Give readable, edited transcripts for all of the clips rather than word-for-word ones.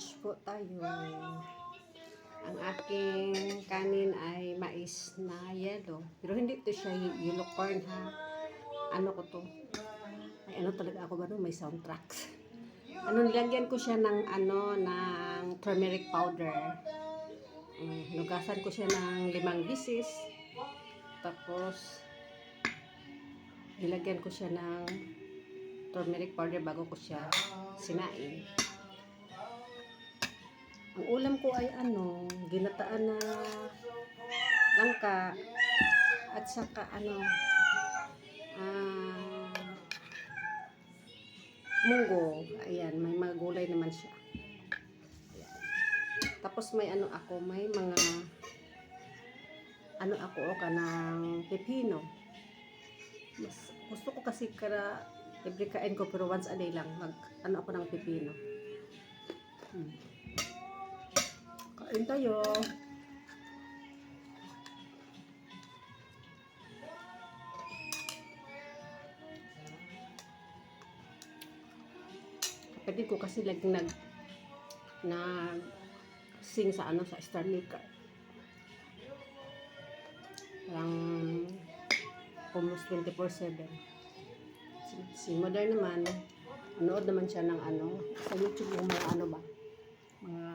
Lunch po tayo. Ang aking kanin ay mais na yellow. Pero hindi ito siya yellow corn ha. Ano ko to? Ay ano talaga ako ba no? May soundtracks. Nilagyan ko siya ng turmeric powder. Nugasan ko siya ng 5 bisis. Tapos nilagyan ko siya ng turmeric powder bago ko siya sinain. Ang ulam ko ay ginataan na langka at saka munggo. Ayan, may mga gulay naman siya. Ayan. Tapos may may mga kanang pepino. Mas gusto ko kasi every kain ko pero once a day lang ako ng pepino. Kain tayo. Kapatid ko kasi nag sing sa Star Maker. Parang almost 24/7. Si Mother naman, nood naman siya ng sa YouTube yung mga mga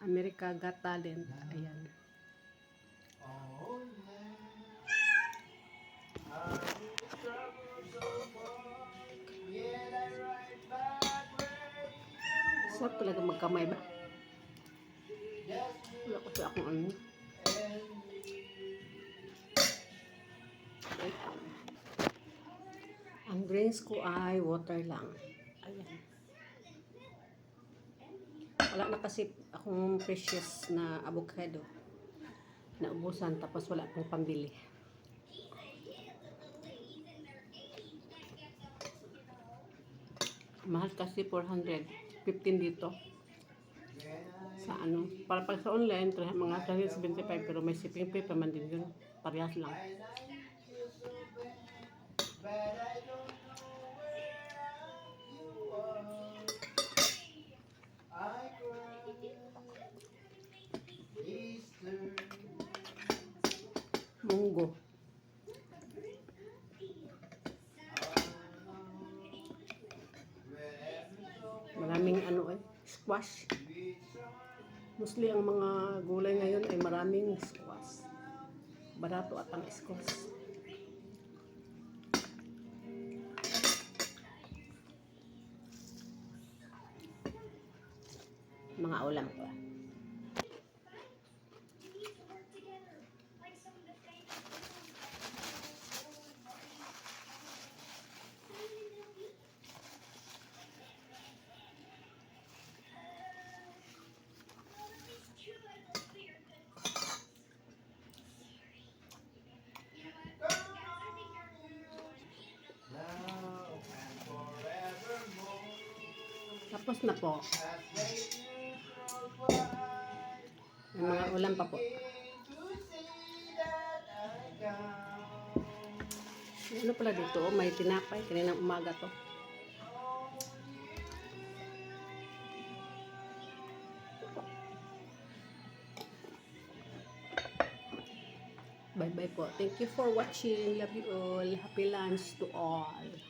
America Got Talent. Ayan. Sarap talaga magkamay ba? Wala ko sa akong Ang greens ko ay water lang. Ayan. Wala na kasi akong precious na avocado. Naubusan tapos wala akong pambili. Mahal kasi 415 dito. Sa para pag sa online, mga 375 pero may shipping fee pa man din yun. Parehas lang. Munggo. Maraming squash. Mostly ang mga gulay ngayon ay maraming squash. Barato at ang squash. Mga ulam ko. Tapos na po. May mga ulam pa po. Ano pala dito? May tinapay. Kaninang umaga to. Bye-bye po. Thank you for watching. Love you all. Happy lunch to all.